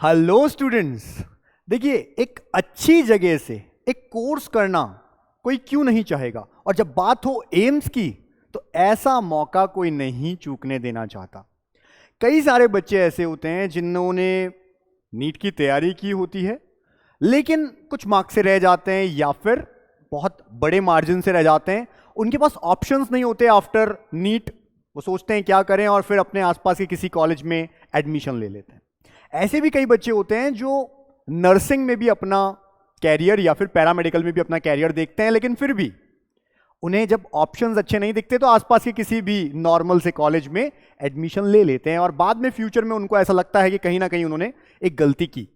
Hello students. देखिए, एक अच्छी जगह से एक कोर्स करना कोई क्यों नहीं चाहेगा, और जब बात हो एम्स की तो ऐसा मौका कोई नहीं चूकने देना चाहता। कई सारे बच्चे ऐसे होते हैं जिन्होंने नीट की तैयारी की होती है लेकिन कुछ मार्क्स से रह जाते हैं या फिर बहुत बड़े मार्जिन से रह जाते हैं। उनके पास ऑप्शंस नहीं होते आफ्टर नीट। वो सोचते हैं क्या करें और फिर अपने आसपास के किसी कॉलेज में एडमिशन ले लेते हैं। ऐसे भी कई बच्चे होते हैं जो नर्सिंग में भी अपना कैरियर या फिर पैरामेडिकल में भी अपना कैरियर देखते हैं, लेकिन फिर भी उन्हें जब ऑप्शंस अच्छे नहीं दिखते तो आसपास के किसी भी नॉर्मल से कॉलेज में एडमिशन ले लेते हैं और बाद में फ्यूचर में उनको ऐसा लगता है कि कहीं ना कहीं उन्होंने एक गलती की।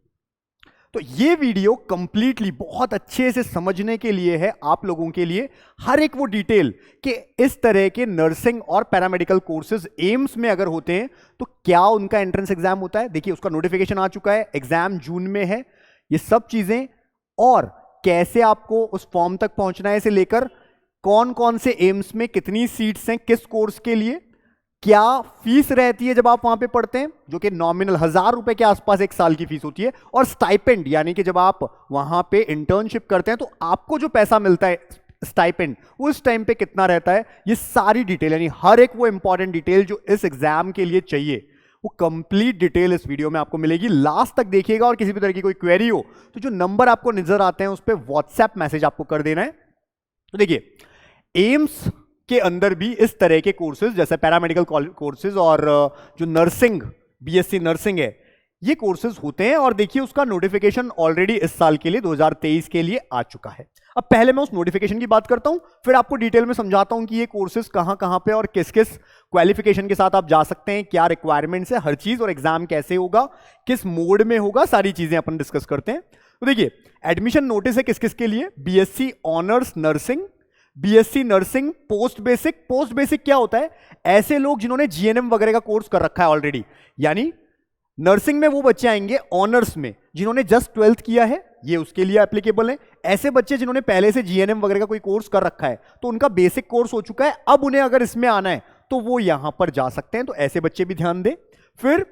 तो ये वीडियो कंप्लीटली बहुत अच्छे से समझने के लिए है, आप लोगों के लिए हर एक वो डिटेल कि इस तरह के नर्सिंग और पैरामेडिकल कोर्सेज एम्स में अगर होते हैं तो क्या उनका एंट्रेंस एग्जाम होता है। देखिए, उसका नोटिफिकेशन आ चुका है, एग्जाम जून में है। ये सब चीजें और कैसे आपको उस फॉर्म तक पहुंचना है से लेकर कौन कौन से एम्स में कितनी सीट्स हैं, किस कोर्स के लिए, क्या फीस रहती है जब आप वहां पे पढ़ते हैं, जो कि नॉमिनल 1000 रुपए के आसपास एक साल की फीस होती है, और स्टाइपेंड यानी कि जब आप वहां पे इंटर्नशिप करते हैं तो आपको जो पैसा मिलता है स्टाइपेंड उस टाइम पे कितना रहता है। ये सारी डिटेल यानी हर एक वो इंपॉर्टेंट डिटेल जो इस एग्जाम के लिए चाहिए वो कंप्लीट डिटेल इस वीडियो में आपको मिलेगी। लास्ट तक देखिएगा और किसी भी तरह की कोई क्वेरी हो तो जो नंबर आपको नजर आते हैं उस पर व्हाट्सएप मैसेज आपको कर देना है। तो देखिए, एम्स के अंदर भी इस तरह के कोर्सेज जैसे पैरामेडिकल कोर्सेज और जो नर्सिंग बीएससी नर्सिंग है ये कोर्सेज होते हैं। और देखिए, उसका नोटिफिकेशन ऑलरेडी इस साल के लिए 2023 के लिए आ चुका है। अब पहले मैं उस नोटिफिकेशन की बात करता हूं, फिर आपको डिटेल में समझाता हूं कि ये कोर्सेज कहां कहां पे और किस किस क्वालिफिकेशन के साथ आप जा सकते हैं, क्या रिक्वायरमेंट्स है, हर चीज, और एग्जाम कैसे होगा, किस मोड में होगा, सारी चीजें अपन डिस्कस करते हैं। तो देखिए, एडमिशन नोटिस है किस किस के लिए, BSc honours nursing, BSc nursing post basic. Post basic क्या होता है? ऐसे लोग जिन्होंने जीएनएम वगैरह का कोर्स कर रखा है ऑलरेडी, यानी नर्सिंग में वो बच्चे आएंगे ऑनर्स में जिन्होंने जस्ट 12th किया है, ये उसके लिए एप्लीकेबल है। ऐसे बच्चे जिन्होंने पहले से जीएनएम वगैरह का कोई कोर्स कर रखा है तो उनका बेसिक कोर्स हो चुका है, अब उन्हें अगर इसमें आना है तो वो यहां पर जा सकते हैं, तो ऐसे बच्चे भी ध्यान दें। फिर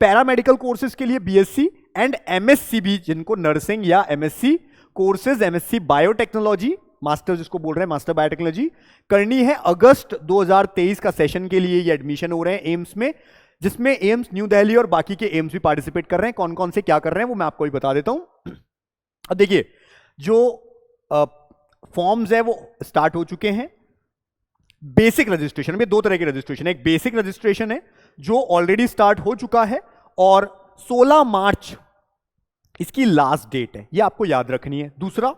पैरामेडिकल कोर्सेज के लिए बीएससी एंड एमएससी भी, जिनको नर्सिंग या MSc courses, MSc biotechnology, master जिसको बोल रहे हैं मास्टर बायोटेक्नोलॉजी करनी है, अगस्त 2023 का सेशन के लिए ये एडमिशन हो रहे हैं एम्स में, जिसमें एम्स न्यू दिल्ली और बाकी के एम्स भी पार्टिसिपेट कर रहे हैं। कौन कौन से क्या कर रहे हैं वो मैं आपको ही बता देता हूं। अब देखिए, जो फॉर्म्स है वो स्टार्ट हो चुके हैं। बेसिक रजिस्ट्रेशन में दो तरह की रजिस्ट्रेशन है, एक बेसिक रजिस्ट्रेशन है जो ऑलरेडी स्टार्ट हो चुका है और 16 मार्च इसकी लास्ट डेट है, ये आपको याद रखनी है। दूसरा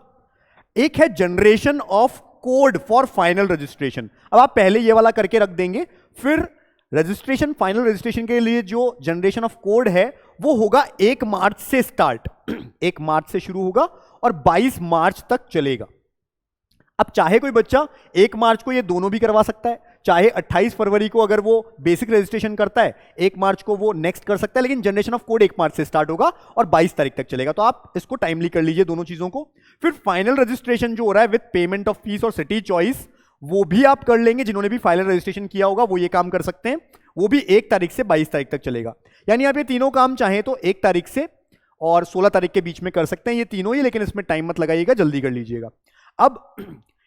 एक है generation of code for final registration. अब आप पहले ये वाला करके रख देंगे, फिर रजिस्ट्रेशन, फाइनल रजिस्ट्रेशन के लिए जो जनरेशन ऑफ कोड है वो होगा 1 मार्च से स्टार्ट 1 मार्च से शुरू होगा और 22 मार्च तक चलेगा। अब चाहे कोई बच्चा 1 मार्च को ये दोनों भी करवा सकता है, चाहे 28 फरवरी को अगर वो बेसिक रजिस्ट्रेशन करता है 1 मार्च को वो नेक्स्ट कर सकता है, लेकिन जनरेशन ऑफ कोड 1 मार्च से स्टार्ट होगा और 22 तारीख तक चलेगा। तो आप इसको टाइमली कर लीजिए दोनों चीजों को। फिर फाइनल रजिस्ट्रेशन जो हो रहा है विद पेमेंट ऑफ फीस और सिटी चॉइस, वो भी आप कर लेंगे। जिन्होंने भी फाइनल रजिस्ट्रेशन किया होगा वो ये काम कर सकते हैं, वो भी 1 तारीख से 22 तारीख तक चलेगा। यानी आप ये तीनों काम चाहें तो 1 तारीख से और 16 तारीख के बीच में कर सकते हैं, ये तीनों ही, लेकिन इसमें टाइम मत लगाइएगा, जल्दी कर लीजिएगा। अब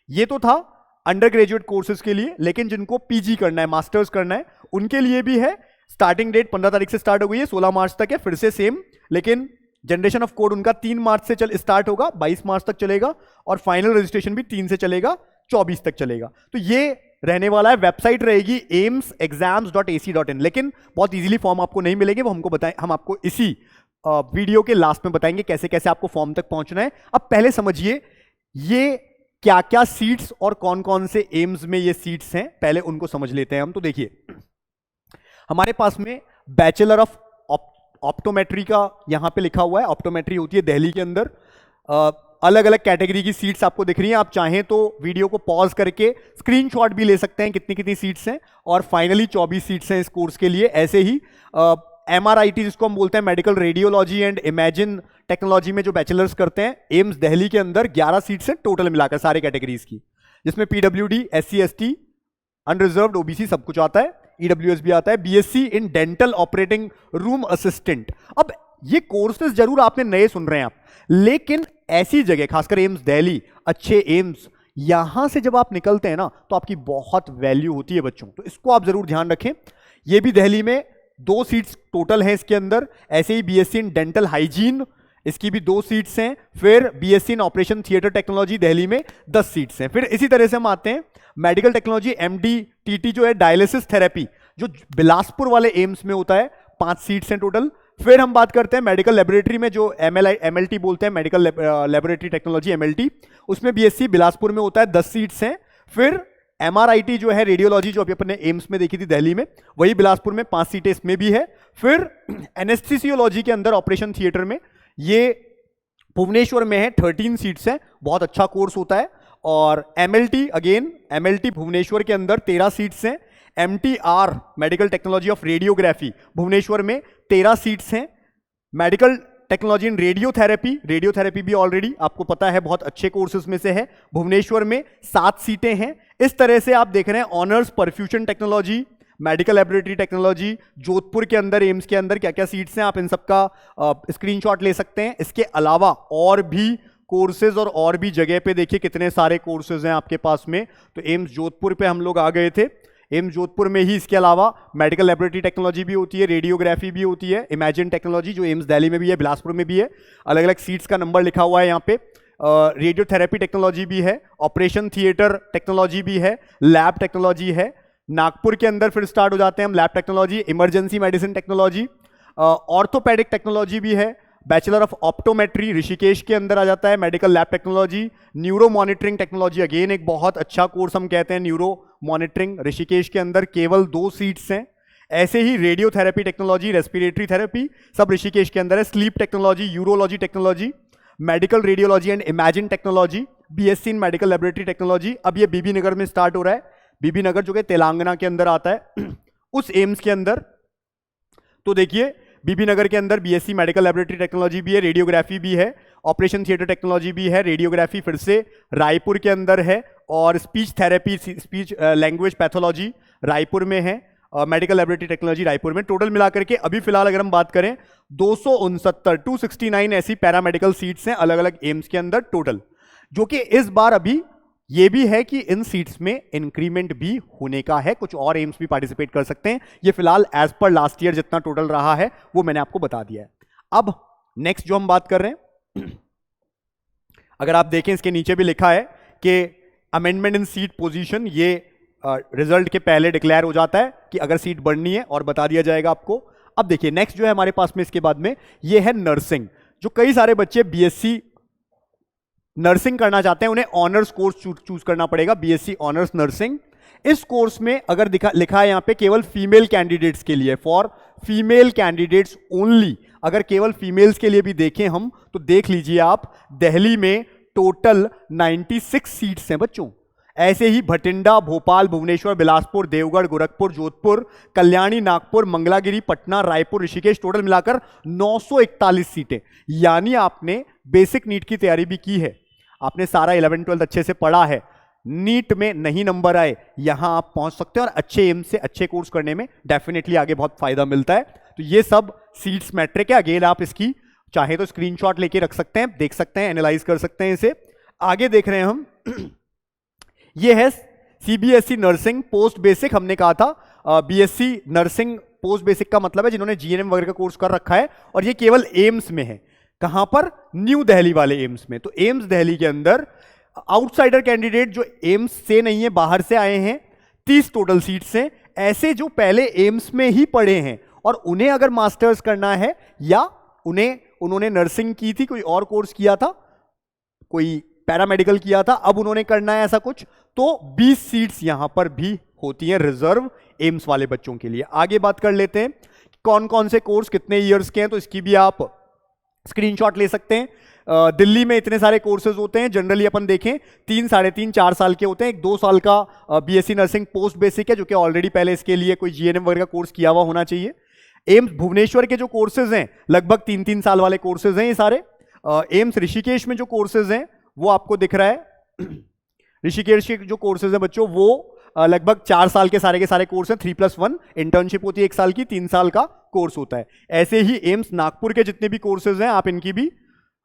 ये तो था अंडर ग्रेजुएट कोर्सेज के लिए, लेकिन जिनको पीजी करना है, मास्टर्स करना है, उनके लिए भी है। स्टार्टिंग डेट 15 तारीख से स्टार्ट हो गई है, 16 मार्च तक है, फिर से सेम, लेकिन जनरेशन ऑफ कोड उनका 3 मार्च से स्टार्ट होगा, 22 मार्च तक चलेगा, और फाइनल रजिस्ट्रेशन भी 3 से चलेगा, 24 तक चलेगा। तो ये रहने वाला है। वेबसाइट रहेगी aimsexams.ac.in, लेकिन बहुत इजीली फॉर्म आपको नहीं मिलेंगे, वो हमको बताएं, हम आपको इसी वीडियो के लास्ट में बताएंगे कैसे कैसे आपको फॉर्म तक पहुंचना है। अब पहले समझिए ये क्या क्या सीट्स और कौन कौन से एम्स में ये सीट्स हैं, पहले उनको समझ लेते हैं हम। तो देखिए, हमारे पास में बैचलर ऑफ ऑप्टोमेट्री का यहां पे लिखा हुआ है, ऑप्टोमेट्री होती है दिल्ली के अंदर। अलग अलग कैटेगरी की सीट्स आपको दिख रही हैं, आप चाहें तो वीडियो को पॉज करके स्क्रीनशॉट भी ले सकते हैं कितनी कितनी सीट्स हैं, और फाइनली 24 सीट्स हैं इस कोर्स के लिए। ऐसे ही MRIT जिसको हम बोलते हैं medical radiology and imagine technology में जो बैचलर्स करते हैं एम्स दिल्ली के अंदर 11 सीट्स हैं टोटल मिलाकर सारे कैटेगरीज की, जिसमें PWD, SC ST, unreserved, OBC सब कुछ आता है, EWS भी आता है। BSc in dental operating room assistant. अब ये कोर्सेज जरूर आपने नए सुन रहे हैं आप, लेकिन ऐसी जगह खासकर एम्स दिल्ली, अच्छे एम्स, यहां से जब आप निकलते हैं ना तो आपकी बहुत वैल्यू होती है बच्चों, तो इसको आप जरूर ध्यान रखें। ये भी दिल्ली में 2 सीट्स टोटल हैं इसके अंदर। ऐसे ही बीएससी इन डेंटल हाइजीन, इसकी भी 2 सीट्स हैं। फिर BSc in operation theatre technology Delhi में 10 सीट्स हैं। फिर इसी तरह से हम आते हैं मेडिकल टेक्नोलॉजी एमडी टीटी जो है डायलिसिस थेरेपी, जो बिलासपुर वाले एम्स में होता है, 5 सीट्स हैं टोटल। फिर हम बात करते हैं मेडिकल लेबोरेटरी में, जो एमएलटी बोलते हैं, मेडिकल लेबोरेटरी टेक्नोलॉजी एमएलटी, उसमें बीएससी बिलासपुर में होता है, 10 सीट्स हैं। फिर एमआरआईटी जो है रेडियोलॉजी, जो अभी अपने एम्स में देखी थी दिल्ली में, वही बिलासपुर में 5 सीटें इसमें भी है। फिर एनेस्थीसियोलॉजी के अंदर ऑपरेशन थिएटर में, ये भुवनेश्वर में है, 13 सीट्स हैं, बहुत अच्छा कोर्स होता है। और एमएलटी, अगेन एमएलटी भुवनेश्वर के अंदर 13 सीट्स हैं। MTR medical technology of radiography Bhubaneswar में 13 सीट्स हैं। Medical technology in radiotherapy, radiotherapy भी ऑलरेडी आपको पता है बहुत अच्छे कोर्सेज में से है, भुवनेश्वर में 7 सीटें हैं। इस तरह से आप देख रहे हैं honours perfusion technology, medical laboratory technology, Jodhpur के अंदर एम्स के अंदर क्या क्या सीट्स हैं, आप इन सबका स्क्रीनशॉट ले सकते हैं। इसके अलावा और भी कोर्सेज और भी जगह पे देखिए कितने सारे कोर्सेज हैं आपके पास में। तो एम्स जोधपुर पे हम लोग आ गए थे, एम्स जोधपुर में ही इसके अलावा मेडिकल लेबोरेटरी टेक्नोलॉजी भी होती है, रेडियोग्राफी भी होती है, इमेजिन टेक्नोलॉजी जो एम्स दिल्ली में भी है, बिलासपुर में भी है, अलग अलग सीट्स का नंबर लिखा हुआ है यहाँ पे। रेडियोथेरेपी टेक्नोलॉजी भी है, ऑपरेशन थिएटर टेक्नोलॉजी भी है, लैब टेक्नोलॉजी है। नागपुर के अंदर फिर स्टार्ट हो जाते हैं हम, lab technology, emergency medicine technology, orthopaedic technology भी है, बैचलर ऑफ ऑप्टोमेट्री ऋषिकेश के अंदर आ जाता है, medical lab technology, neuro monitoring technology, again एक बहुत अच्छा कोर्स हम कहते हैं न्यूरो मॉनिटरिंग, ऋषिकेश के अंदर केवल 2 सीट्स हैं। ऐसे ही रेडियोथेरेपी टेक्नोलॉजी, रेस्पिरेटरी थेरेपी, सब ऋषिकेश के अंदर है। Sleep technology, urology technology, medical radiology and imagine technology, BSc in medical laboratory technology, अब ये बीबी नगर में स्टार्ट हो रहा है, बीबी नगर जो कि तेलंगाना के अंदर आता है उस एम्स के अंदर। तो देखिए बीबी नगर के अंदर बीएससी मेडिकल लेबोरेटरी टेक्नोलॉजी भी है, रेडियोग्राफी भी है, ऑपरेशन थिएटर टेक्नोलॉजी भी है, रेडियोग्राफी फिर से रायपुर के अंदर है, और speech therapy, speech language pathology Raipur में है, मेडिकल लेबोरेटरी टेक्नोलॉजी रायपुर में। टोटल मिलाकर के अभी फिलहाल अगर हम बात करें 269 ऐसी पैरामेडिकल सीट्स हैं अलग अलग एम्स के अंदर टोटल, जो कि इस बार अभी ये भी है कि इन सीट्स में इंक्रीमेंट भी होने का है, कुछ और एम्स भी पार्टिसिपेट कर सकते हैं। ये फिलहाल एज पर लास्ट ईयर जितना टोटल रहा है वो मैंने आपको बता दिया है। अब नेक्स्ट जो हम बात कर रहे हैं, अगर आप देखें इसके नीचे भी लिखा है कि अमेंडमेंट इन सीट पोजीशन, ये रिजल्ट के पहले डिक्लेयर हो जाता है कि अगर सीट बढ़नी है और बता दिया जाएगा आपको। अब देखिए नेक्स्ट जो है हमारे पास में इसके बाद में ये है नर्सिंग, जो कई सारे बच्चे बीएससी नर्सिंग करना चाहते हैं, उन्हें ऑनर्स कोर्स चूज करना पड़ेगा, बीएससी ऑनर्स नर्सिंग। इस कोर्स में अगर लिखा है यहाँ पे केवल फीमेल कैंडिडेट्स के लिए, फॉर फीमेल कैंडिडेट्स ओनली। अगर केवल फीमेल्स के लिए भी देखें हम तो देख लीजिए आप, दिल्ली में टोटल 96 सीट्स हैं बच्चों। ऐसे ही भटिंडा, भोपाल, भुवनेश्वर, बिलासपुर, देवगढ़, गोरखपुर, जोधपुर, कल्याणी, नागपुर, मंगलागिरी, पटना, रायपुर, ऋषिकेश, टोटल मिलाकर 941 सीटें। यानी आपने बेसिक नीट की तैयारी भी की है, आपने सारा 11-12 अच्छे से पढ़ा है, नीट में नहीं नंबर आए, यहां आप पहुंच सकते हैं और अच्छे एम से अच्छे कोर्स करने में डेफिनेटली आगे बहुत फायदा मिलता है। तो ये सब सीट्स मैट्रिक है, अगेन आप इसकी चाहे तो स्क्रीनशॉट लेके रख सकते हैं, देख सकते हैं, एनालाइज कर सकते हैं इसे। आगे देख रहे हैं हम ये है सीबीएसई नर्सिंग पोस्ट बेसिक, हमने कहा था बीएससी नर्सिंग पोस्ट बेसिक का मतलब है जिन्होंने जीएनएम वगैरह का कोर्स कर रखा है, और ये केवल एम्स में है। कहां पर? न्यू दिल्ली वाले एम्स में। तो एम्स दिल्ली के अंदर आउटसाइडर कैंडिडेट जो एम्स से नहीं है, बाहर से आए हैं, 30 टोटल सीट्स हैं। ऐसे जो पहले एम्स में ही पढ़े हैं और उन्हें अगर मास्टर्स करना है, या उन्होंने नर्सिंग की थी, कोई और कोर्स किया था, कोई पैरामेडिकल किया था, अब उन्होंने करना है ऐसा कुछ, तो 20 सीट्स यहां पर भी होती हैं रिजर्व एम्स वाले बच्चों के लिए। आगे बात कर लेते हैं कौन कौन से कोर्स कितने ईयर्स के हैं, तो इसकी भी आप स्क्रीनशॉट ले सकते हैं। दिल्ली में इतने सारे कोर्सेज होते हैं, जनरली अपन देखें 3, 3.5, 4 साल के होते हैं। एक 2 साल का बीएससी नर्सिंग पोस्ट बेसिक है, जो कि ऑलरेडी पहले इसके लिए कोई जीएनएम वगैरह का कोर्स किया हुआ होना चाहिए। एम्स भुवनेश्वर के जो कोर्सेज हैं लगभग 3-3 साल वाले कोर्सेज हैं ये सारे। एम्स ऋषिकेश में जो कोर्सेज हैं वो आपको दिख रहा है, ऋषिकेश के जो कोर्सेज हैं बच्चों वो लगभग 4 साल के सारे कोर्स हैं, 3+1 इंटर्नशिप होती है 1 साल की, 3 साल का कोर्स होता है। ऐसे ही एम्स नागपुर के जितने भी कोर्सेज हैं आप इनकी भी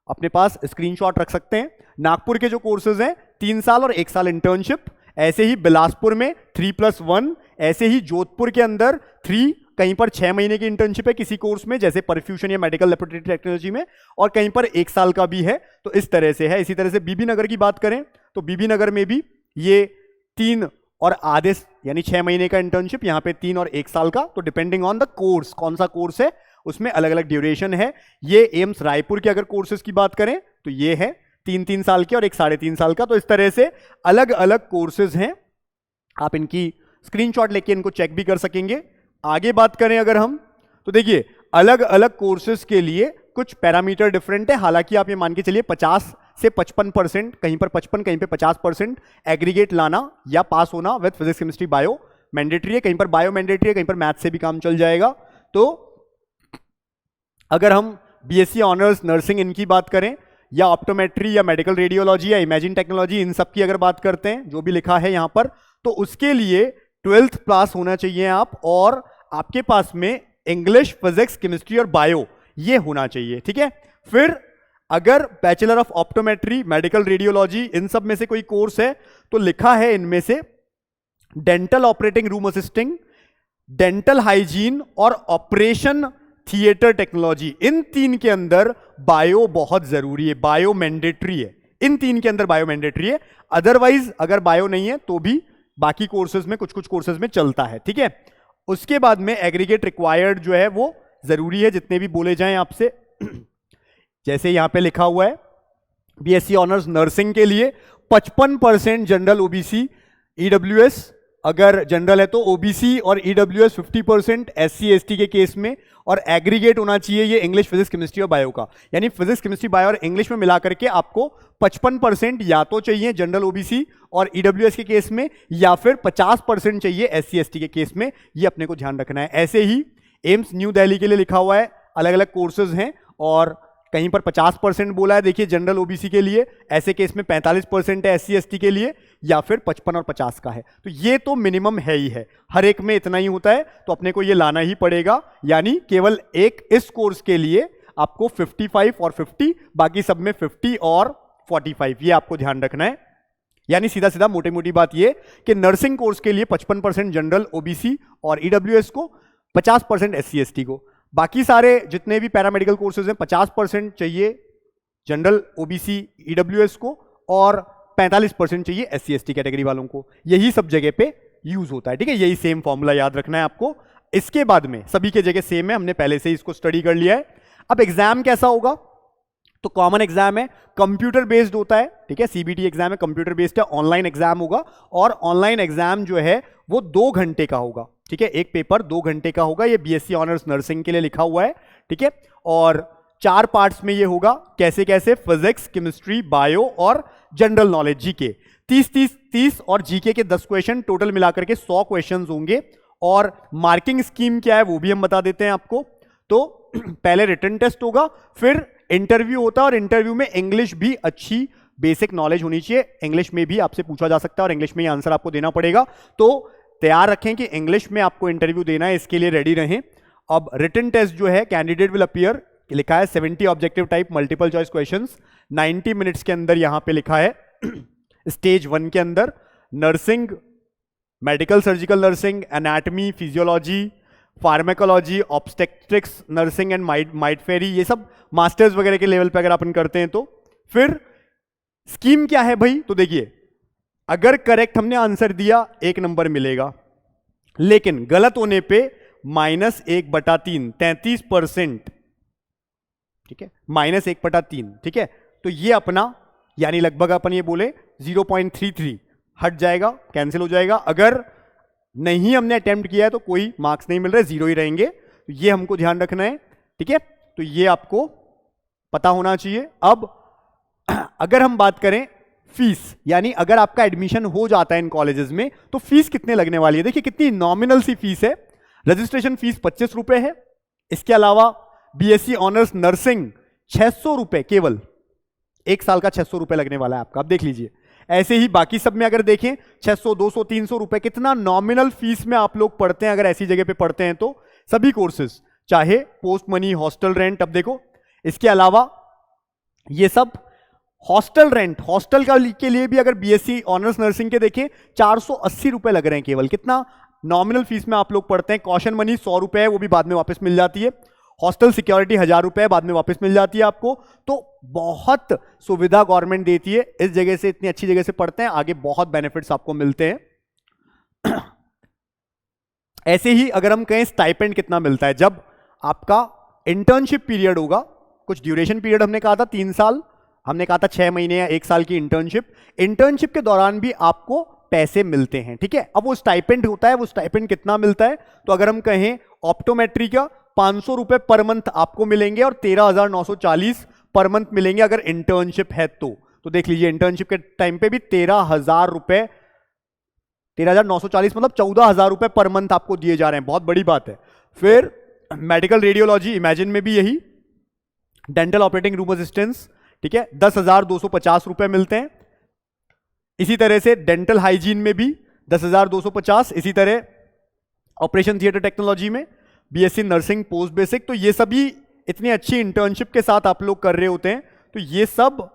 अपने पास स्क्रीनशॉट रख सकते हैं। नागपुर के जो कोर्सेज हैं 3 साल और 1 साल इंटर्नशिप, ऐसे ही बिलासपुर में 3+1, ऐसे ही जोधपुर के अंदर 3, कहीं पर 6 महीने की इंटर्नशिप है किसी कोर्स में जैसे परफ्यूजन या मेडिकल लैबोरेटरी टेक्नोलॉजी में, और कहीं पर 1 साल का भी है। तो इस तरह से है। इसी तरह से बीबी नगर की बात करें तो बीबी नगर में भी ये 3 और आधे यानी 6 महीने का इंटर्नशिप, यहाँ पे 3 और 1 साल का। तो डिपेंडिंग ऑन द कोर्स, कौन सा कोर्स है उसमें अलग अलग ड्यूरेशन है। ये एम्स रायपुर के अगर कोर्सेज की बात करें तो ये है 3 साल के और 1 3.5 साल का। तो इस तरह से अलग अलग कोर्सेज हैं, आप इनकी स्क्रीनशॉट लेके इनको चेक भी कर सकेंगे। आगे बात करें अगर हम तो देखिए अलग अलग कोर्सेज के लिए कुछ पैरामीटर डिफरेंट है। हालांकि आप ये मान के चलिए 50 से 55%, कहीं पर 55 कहीं पर 50% एग्रीगेट लाना या पास होना with physics chemistry bio mandatory है, कहीं पर बायो मैंडेटरी है, कहीं पर मैथ से भी काम चल जाएगा। तो अगर हम बीएससी ऑनर्स नर्सिंग इनकी बात करें या ऑप्टोमेट्री या मेडिकल रेडियोलॉजी या इमेजिंग टेक्नोलॉजी, इन सब की अगर बात करते हैं जो भी लिखा है यहां पर, तो उसके लिए 12th पास होना चाहिए आप, और आपके पास में इंग्लिश, फिजिक्स, केमिस्ट्री और बायो ये होना चाहिए। ठीक है। फिर अगर bachelor of optometry, medical radiology इन सब में से कोई कोर्स है तो लिखा है इनमें से dental operating room assisting, dental hygiene और ऑपरेशन थिएटर टेक्नोलॉजी। इन 3 के अंदर बायो बहुत जरूरी है, बायो मैंडेटरी है। इन 3 के अंदर बायो मैंडेटरी है। अदरवाइज अगर बायो नहीं है तो भी बाकी कोर्सेज में कुछ कोर्सेज में चलता है। ठीक है। उसके बाद में एग्रीगेट रिक्वायर्ड जो है वो जरूरी है, जितने भी बोले जाएं आपसे। जैसे यहां पे लिखा हुआ है बीएससी ऑनर्स नर्सिंग के लिए 55% जनरल ओबीसी ईडब्ल्यूएस, अगर जनरल है तो ओबीसी और ईडब्ल्यूएस 50% एससी एसटी के केस में, और एग्रीगेट होना चाहिए ये इंग्लिश, फिजिक्स, केमिस्ट्री और बायो का। यानी फिजिक्स, केमिस्ट्री, बायो और इंग्लिश में मिला करके आपको 55% या तो चाहिए जनरल ओबीसी और ईडब्ल्यूएस के केस में, या फिर 50% चाहिए एससी एसटी के केस में। ये अपने को ध्यान रखना है। ऐसे ही एम्स न्यू दिल्ली के लिए लिखा हुआ है, अलग अलग कोर्सेज हैं, और कहीं पर 50% बोला है देखिए जनरल ओबीसी के लिए, ऐसे केस में 45% है एससी एसटी के लिए, या फिर 55 और 50 का है। तो ये तो मिनिमम है ही है, हर एक में इतना ही होता है, तो अपने को ये लाना ही पड़ेगा। यानी केवल एक इस कोर्स के लिए आपको 55 और 50, बाकी सब में 50 और 45, ये आपको ध्यान रखना है। यानी सीधा सीधा मोटी मोटी बात ये कि नर्सिंग कोर्स के लिए 55% जनरल ओबीसी और ईडब्ल्यूएस को, 50% एससी एसटी को। बाकी सारे जितने भी पैरामेडिकल कोर्सेज हैं 50% चाहिए जनरल ओबीसी ईडब्ल्यूएस को, और 45% चाहिए एससी एसटी कैटेगरी वालों को। यही सब जगह पे यूज होता है। ठीक है। यही सेम फॉर्मूला याद रखना है आपको। इसके बाद में सभी के जगह सेम है, हमने पहले से ही इसको स्टडी कर लिया है। अब एग्जाम कैसा होगा, तो कॉमन एग्जाम है, कंप्यूटर बेस्ड होता है। ठीक है। सीबीटी एग्जाम है, कंप्यूटर बेस्ड है, ऑनलाइन एग्जाम होगा, और ऑनलाइन एग्जाम जो है वो 2 घंटे का होगा। ठीक है। एक पेपर 2 घंटे का होगा। ये बीएससी ऑनर्स नर्सिंग के लिए लिखा हुआ है। ठीक है। और 4 पार्ट्स में ये होगा। कैसे कैसे, फिजिक्स, केमिस्ट्री, बायो और जनरल नॉलेज जीके। 30 और जीके के 10 क्वेश्चन, टोटल मिलाकर के 100 क्वेश्चन होंगे। और मार्किंग स्कीम क्या है वो भी हम बता देते हैं आपको। तो पहले रिटन टेस्ट होगा, फिर इंटरव्यू होता है, और इंटरव्यू में इंग्लिश भी अच्छी बेसिक नॉलेज होनी चाहिए। इंग्लिश में भी आपसे पूछा जा सकता है और इंग्लिश में ही आंसर आपको देना पड़ेगा। तो तैयार रखें कि इंग्लिश में आपको इंटरव्यू देना है, इसके लिए रेडी रहें। अब रिटन टेस्ट जो है, कैंडिडेट विल अपीयर, लिखा है 70 objective type multiple choice questions 90 minutes के अंदर। यहां पे लिखा है स्टेज 1 के अंदर nursing, medical surgical nursing, anatomy, physiology, pharmacology, obstetrics nursing and midwifery, ये सब मास्टर्स वगैरह के लेवल पे अगर अपन करते हैं तो। फिर स्कीम क्या है भाई, तो देखिए अगर करेक्ट हमने आंसर दिया 1 नंबर मिलेगा, लेकिन गलत होने पे -1/3 33%। ठीक है। -1/3। ठीक है। तो ये अपना यानी लगभग अपन ये बोले 0.33 हट जाएगा, कैंसिल हो जाएगा। अगर नहीं हमने अटेम्प्ट किया है तो कोई मार्क्स नहीं मिल रहे, 0 ही रहेंगे। तो ये हमको ध्यान रखना है। ठीक है। तो ये आपको पता होना चाहिए। अब अगर हम बात करें फीस, यानी अगर आपका एडमिशन हो जाता है इन कॉलेजेस में तो फीस कितने लगने वाली है। देखिए कितनी नॉमिनल सी फीस है। रजिस्ट्रेशन फीस 25 रुपए है। इसके अलावा बीएससी ऑनर्स नर्सिंग 600 रुपए, केवल 1 साल का 600 रुपए लगने वाला है आपका। आप देख लीजिए। ऐसे ही बाकी सब में अगर देखें 600 200 300 रुपए कितना नॉमिनल फीस में आप लोग पढ़ते हैं अगर ऐसी जगह पे पढ़ते हैं तो, सभी कोर्सेज, चाहे पोस्ट मनी, हॉस्टल रेंट। अब देखो इसके अलावा ये सब हॉस्टल रेंट, हॉस्टल का के लिए भी अगर बीएससी ऑनर्स नर्सिंग के देखें 480 रुपए लग रहे हैं केवल, कितना नॉमिनल फीस में आप लोग पढ़ते हैं। कॉशन मनी 100 रुपए है, वो भी बाद में वापस मिल जाती है। हॉस्टल सिक्योरिटी 1000 रुपए बाद में वापस मिल जाती है आपको। तो बहुत सुविधा गवर्नमेंट देती है, इस जगह से, इतनी अच्छी जगह से पढ़ते हैं, आगे बहुत बेनिफिट्स आपको मिलते हैं। ऐसे ही अगर हम कहें स्टाइपेंड कितना मिलता है, जब आपका इंटर्नशिप पीरियड होगा, कुछ ड्यूरेशन पीरियड हमने कहा था 3 साल, हमने कहा था 6 महीने या 1 साल की इंटर्नशिप, इंटर्नशिप के दौरान भी आपको पैसे मिलते हैं, ठीक है। अब वो स्टाइपेंड होता है, वो स्टाइपेंड कितना मिलता है, तो अगर हम कहें ऑप्टोमेट्री का 500 रुपए पर मंथ आपको मिलेंगे और 13,940 पर मंथ मिलेंगे अगर इंटर्नशिप है तो देख लीजिए इंटर्नशिप के टाइम पे भी 13,000 रुपए, 13,940 मतलब 14,000 रुपए पर मंथ आपको दिए जा रहे हैं, बहुत बड़ी बात है। फिर मेडिकल रेडियोलॉजी इमेजिन में भी यही, डेंटल ऑपरेटिंग रूम असिस्टेंस, ठीक है, 10,250 रुपए मिलते हैं। इसी तरह से डेंटल हाइजीन में भी 10,250, इसी तरह ऑपरेशन थिएटर टेक्नोलॉजी में, बीएससी नर्सिंग पोस्ट बेसिक, तो ये सभी इतनी अच्छी इंटर्नशिप के साथ आप लोग कर रहे होते हैं। तो ये सब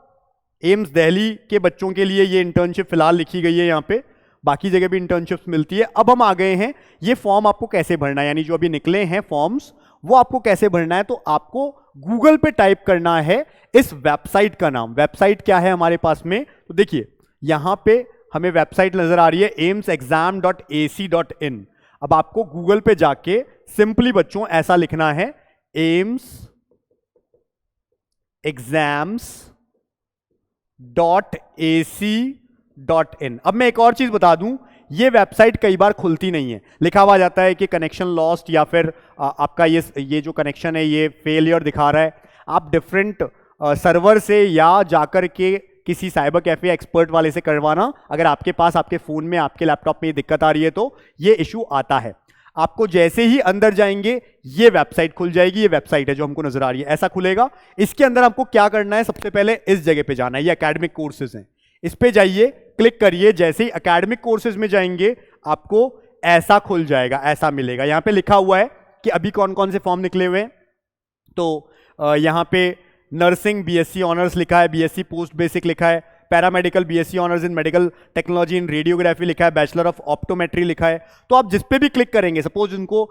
एम्स दिल्ली के बच्चों के लिए ये इंटर्नशिप फिलहाल लिखी गई है यहाँ पे, बाकी जगह भी इंटर्नशिप्स मिलती है। अब हम आ गए हैं ये फॉर्म आपको कैसे भरना है, यानी जो अभी निकले हैं फॉर्म्स वो आपको कैसे भरना है। तो आपको गूगल पे टाइप करना है इस वेबसाइट का नाम। वेबसाइट क्या है हमारे पास में, तो देखिए यहां पे हमें वेबसाइट नजर आ रही है aimsexam.ac.in। अब आपको गूगल पे जाके सिंपली बच्चों ऐसा लिखना है aimsexams.ac.in। अब मैं एक और चीज बता दूं, ये वेबसाइट कई बार खुलती नहीं है, लिखा हुआ जाता है कि कनेक्शन लॉस्ट या फिर आपका ये जो कनेक्शन है ये फेलियर दिखा रहा है। आप डिफरेंट सर्वर से या जाकर के किसी साइबर कैफे एक्सपर्ट वाले से करवाना, अगर आपके पास आपके फोन में आपके लैपटॉप में ये दिक्कत आ रही है तो ये इशू आता है। आपको जैसे ही अंदर जाएंगे ये वेबसाइट खुल जाएगी, ये वेबसाइट है जो हमको नजर आ रही है, ऐसा खुलेगा। इसके अंदर आपको क्या करना है, सबसे पहले इस जगह पे जाना है, ये एकेडमिक कोर्सेज हैं, इस पे जाइए, क्लिक करिए। जैसे ही एकेडमिक कोर्सेज में जाएंगे आपको ऐसा खुल जाएगा, ऐसा मिलेगा। यहां पे लिखा हुआ है कि अभी कौन कौन से फॉर्म निकले हुए हैं, तो यहां पे नर्सिंग बीएससी ऑनर्स लिखा है, बीएससी पोस्ट बेसिक लिखा है, paramedical BSc honours in medical technology in radiography लिखा है, बैचलर ऑफ ऑप्टोमेट्री लिखा है। तो आप जिस पे भी क्लिक करेंगे, सपोज उनको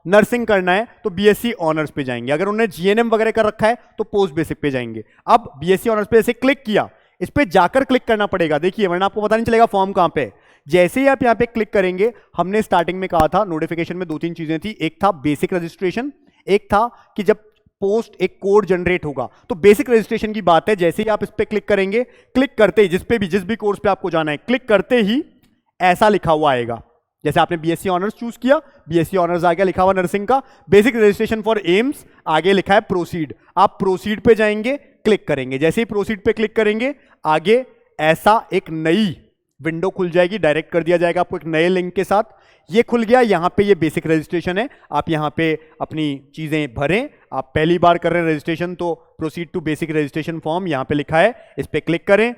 नर्सिंग करना है तो बीएससी ऑनर्स पे जाएंगे, अगर उन्होंने जीएनएम वगैरह कर रखा है तो पोस्ट बेसिक पे जाएंगे। अब बीएससी ऑनर्स पे ऐसे क्लिक किया, इस पे जाकर क्लिक करना पड़ेगा, देखिए वरना आपको पता नहीं चलेगा फॉर्म कहां पे है। जैसे ही आप यहां पे क्लिक करेंगे, हमने स्टार्टिंग में कहा था नोटिफिकेशन में 2-3 चीजें थी, एक था बेसिक रजिस्ट्रेशन, एक था कि जब पोस्ट एक कोड जनरेट होगा, तो बेसिक रजिस्ट्रेशन की बात है। जैसे ही आप इस पे क्लिक करेंगे, क्लिक करते ही जिस भी कोर्स पे आपको जाना है, क्लिक करते ही ऐसा लिखा हुआ आएगा। जैसे आपने बीएससी ऑनर्स चूज किया, बीएससी ऑनर्स आ गया लिखा हुआ नर्सिंग का, बेसिक रजिस्ट्रेशन फॉर एम्स, आगे लिखा है प्रोसीड। आप प्रोसीड पे जाएंगे, क्लिक करेंगे, जैसे ही प्रोसीड पे क्लिक करेंगे आगे ऐसा एक नई विंडो खुल जाएगी, डायरेक्ट कर दिया जाएगा आपको एक नए लिंक के साथ। ये खुल गया, यहां पे ये बेसिक रजिस्ट्रेशन है, आप यहां पे अपनी चीजें भरें। आप पहली बार कर रहे हैं रजिस्ट्रेशन तो proceed to basic registration form यहां पे लिखा है, इस पे क्लिक करें।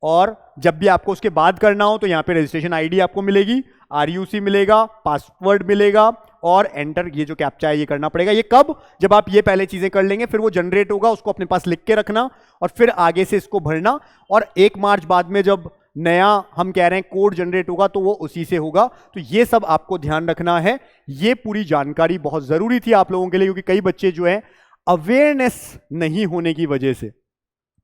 और जब भी आपको उसके बाद करना हो तो यहां पे रजिस्ट्रेशन आईडी आपको मिलेगी, आरयूसी मिलेगा, पासवर्ड मिलेगा और एंटर, ये जो कैप्चा है ये करना पड़ेगा। ये कब, जब आप ये पहले चीजें कर लेंगे फिर वो जनरेट होगा, उसको अपने पास लिख के रखना और फिर आगे से इसको भरना। और 1 मार्च बाद में जब नया हम कह रहे हैं कोड जनरेट होगा तो वो उसी से होगा। तो ये सब आपको ध्यान रखना है, ये पूरी जानकारी बहुत जरूरी थी आप लोगों के लिए, क्योंकि कई बच्चे जो है अवेयरनेस नहीं होने की वजह से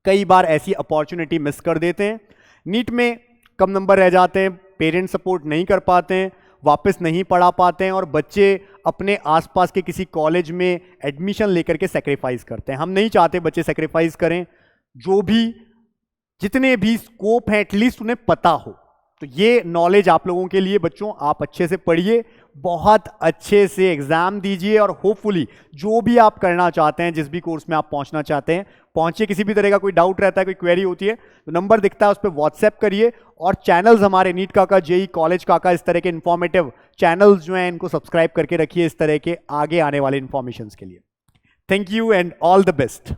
कई बार ऐसी अपॉर्चुनिटी मिस कर देते हैं, नीट में कम नंबर रह जाते हैं, पेरेंट्स सपोर्ट नहीं कर पाते हैं, वापस नहीं पढ़ा पाते हैं और बच्चे अपने आसपास के किसी कॉलेज में एडमिशन लेकर के सेक्रीफाइस करते हैं। हम नहीं चाहते बच्चे सेक्रीफाइस करें, जो भी जितने भी स्कोप हैं एटलीस्ट उन्हें पता हो। तो ये नॉलेज आप लोगों के लिए बच्चों, आप अच्छे से पढ़िए, बहुत अच्छे से एग्जाम दीजिए और होपफुली जो भी आप करना चाहते हैं, जिस भी कोर्स में आप पहुंचना चाहते हैं पहुंचिए। किसी भी तरह का कोई डाउट रहता है, कोई क्वेरी होती है तो नंबर दिखता है उस पर व्हाट्सएप करिए। और चैनल्स हमारे नीट काका, जेई कॉलेज काका, इस तरह के इंफॉर्मेटिव चैनल्स जो हैं इनको सब्सक्राइब करके रखिए इस तरह के आगे आने वाले इंफॉर्मेशन के लिए। Thank you and all the best.